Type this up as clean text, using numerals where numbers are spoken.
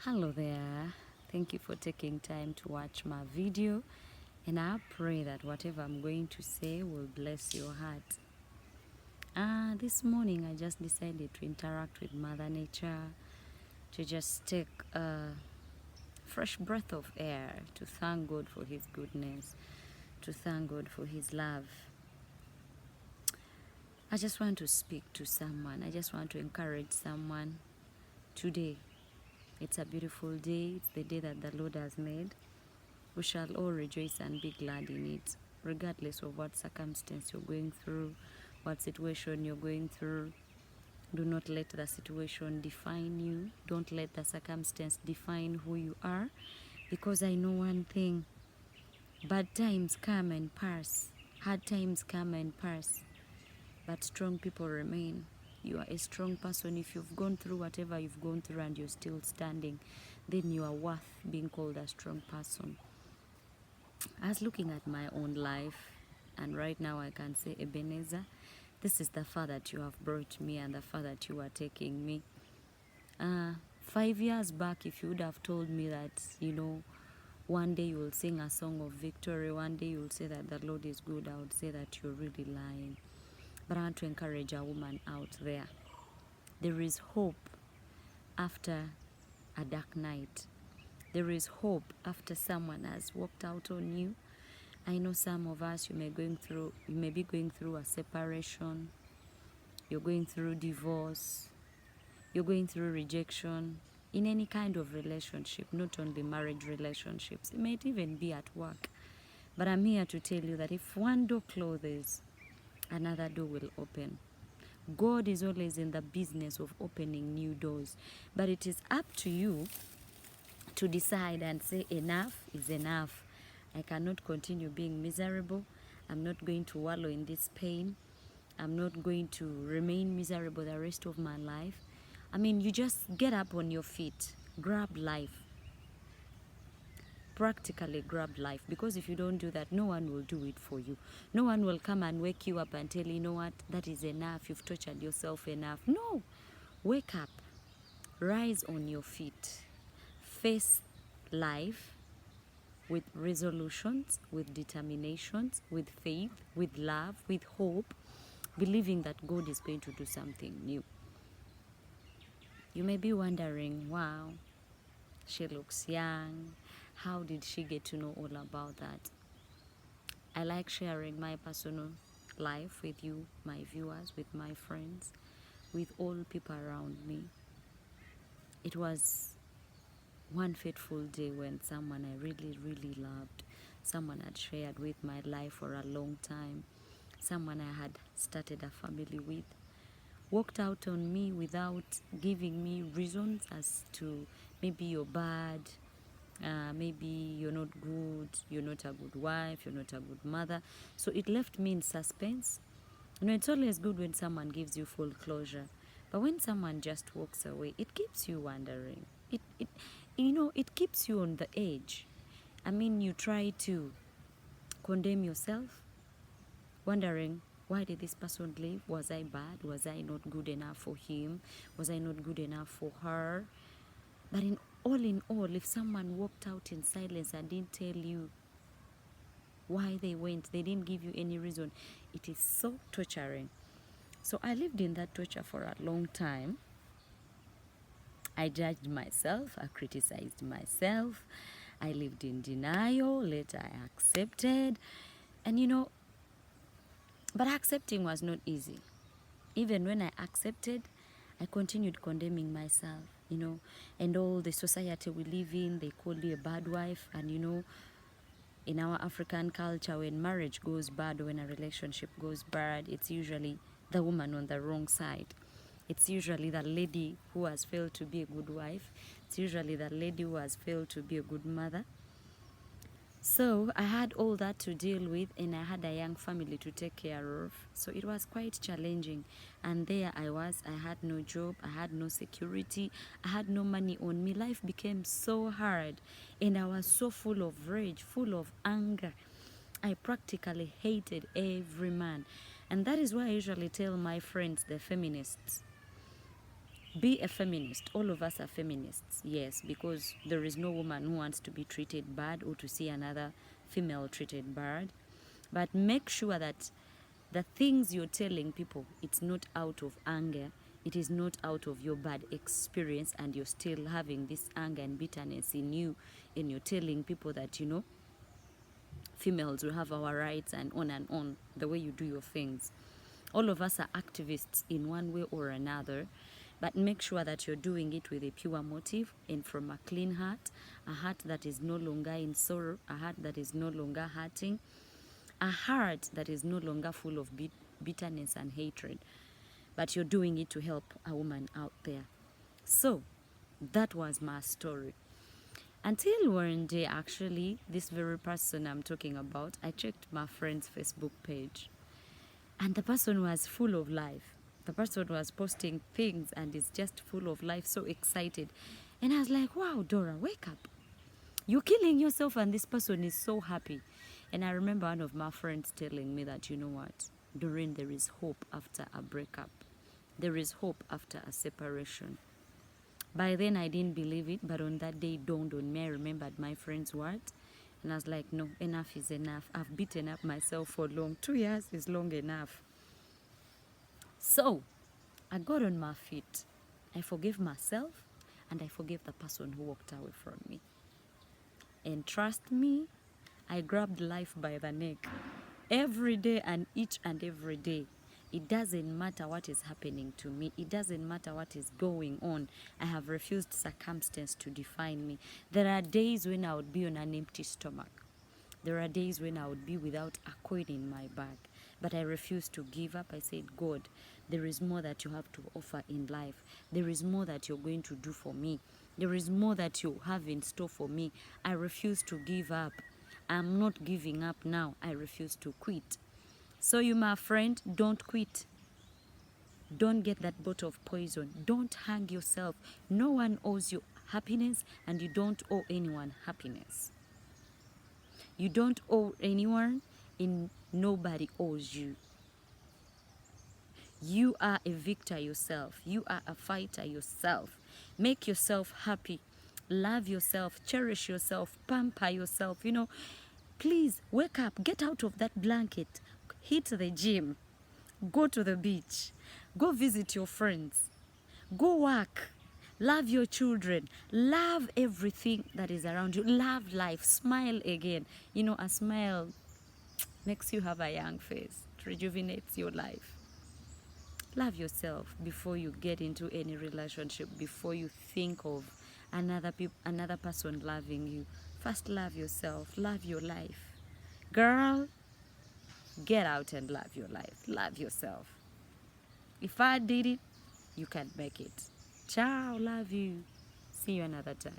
Hello there. Thank you for taking time to watch my video, and I pray that whatever I'm going to say will bless your heart. This morning I just decided to interact with Mother Nature, to just take a fresh breath of air, to thank God for His goodness, to thank God for His love. I just want to speak to someone. I just want to encourage someone today. It's a beautiful day. It's the day that the Lord has made. We shall all rejoice and be glad in it, regardless of what circumstance you're going through, what situation you're going through. Do not let the situation define you. Don't let the circumstance define who you are, because I know one thing: bad times come and pass, hard times come and pass, but strong people remain. You are a strong person. If you've gone through whatever you've gone through and you're still standing, then you are worth being called a strong person. I was looking at my own life, and right now I can say, Ebenezer, this is the far that you have brought me and the far that you are taking me. 5 years back, if you would have told me that, one day you will sing a song of victory, one day you will say that the Lord is good, I would say that you're really lying. But I want to encourage a woman out there. There is hope after a dark night. There is hope after someone has walked out on you. I know some of us, you may be going through a separation, you're going through divorce, you're going through rejection in any kind of relationship, not only marriage relationships. It might even be at work. But I'm here to tell you that if one door closes, another door will open. God is always in the business of opening new doors, but it is up to you to decide and say enough is enough. I cannot continue being miserable. I'm not going to wallow in this pain. I'm not going to remain miserable the rest of my life. You just get up on your feet, grab life. Practically grab life, because if you don't do that, no one will do it for you. No one will come and wake you up and tell you know what, that is enough, you've tortured yourself enough. No, wake up, rise on your feet, face life with resolutions, with determinations, with faith, with love, with hope, believing that God is going to do something new. You may be wondering, wow, she looks young. How did she get to know all about that? I like sharing my personal life with you, my viewers, with my friends, with all people around me. It was one fateful day when someone I really, really loved, someone I'd shared with my life for a long time, someone I had started a family with, walked out on me without giving me reasons as to maybe you're bad, maybe you're not good, you're not a good wife, you're not a good mother. So it left me in suspense. It's always good when someone gives you full closure, but when someone just walks away, it keeps you wondering. It keeps you on the edge. You try to condemn yourself, wondering, why did this person leave? Was I bad? Was I not good enough for him? Was I not good enough for her? But in all, if someone walked out in silence and didn't tell you why they went, they didn't give you any reason, it is so torturing. So I lived in that torture for a long time. I judged myself, I criticized myself, I lived in denial, later I accepted. But accepting was not easy. Even when I accepted, I continued condemning myself, and all the society we live in, they call you a bad wife. And in our African culture, when marriage goes bad, or when a relationship goes bad, it's usually the woman on the wrong side. It's usually the lady who has failed to be a good wife. It's usually the lady who has failed to be a good mother. So I had all that to deal with, and I had a young family to take care of. So it was quite challenging. And there I was, I had no job, I had no security, I had no money on me. Life became so hard, and I was so full of rage, full of anger. I practically hated every man. And that is why I usually tell my friends, the feminists, Be a feminist. All of us are feminists, yes, because there is no woman who wants to be treated bad or to see another female treated bad. But make sure that the things you're telling people, it's not out of anger, it is not out of your bad experience, and you're still having this anger and bitterness in you, and you're telling people that, you know, females will have our rights and on, the way you do your things. All of us are activists in one way or another, but make sure that you're doing it with a pure motive and from a clean heart, a heart that is no longer in sorrow, a heart that is no longer hurting, a heart that is no longer full of bitterness and hatred, but you're doing it to help a woman out there. So that was my story. Until one day, actually, this very person I'm talking about, I checked my friend's Facebook page, and the person was full of life. The person was posting things and is just full of life, so excited. And I was like, wow, Dora, wake up. You're killing yourself and this person is so happy. And I remember one of my friends telling me that, you know what, Doreen, there is hope after a breakup. There is hope after a separation. By then I didn't believe it, but on that day it dawned on me. I remembered my friend's words. And I was like, no, enough is enough. I've beaten up myself for long. 2 years is long enough. So I got on my feet. I forgave myself and I forgave the person who walked away from me. And trust me, I grabbed life by the neck every day and each and every day. It doesn't matter what is happening to me. It doesn't matter what is going on. I have refused circumstance to define me. There are days when I would be on an empty stomach. There are days when I would be without a coin in my bag. But I refused to give up. I said, God, there is more that you have to offer in life. There is more that you're going to do for me. There is more that you have in store for me. I refuse to give up. I'm not giving up now. I refuse to quit. So you, my friend, don't quit. Don't get that bottle of poison. Don't hang yourself. No one owes you happiness, and you don't owe anyone happiness. You don't owe anyone, and nobody owes you. You are a victor yourself. You are a fighter yourself. Make yourself happy. Love yourself. Cherish yourself. Pamper yourself. You know, please wake up. Get out of that blanket. Hit the gym. Go to the beach. Go visit your friends. Go work. Love your children. Love everything that is around you. Love life. Smile again. You know, a smile makes you have a young face. It rejuvenates your life. Love yourself before you get into any relationship, before you think of another person loving you. First, love yourself. Love your life. Girl, get out and love your life. Love yourself. If I did it, you can make it. Ciao, love you. See you another time.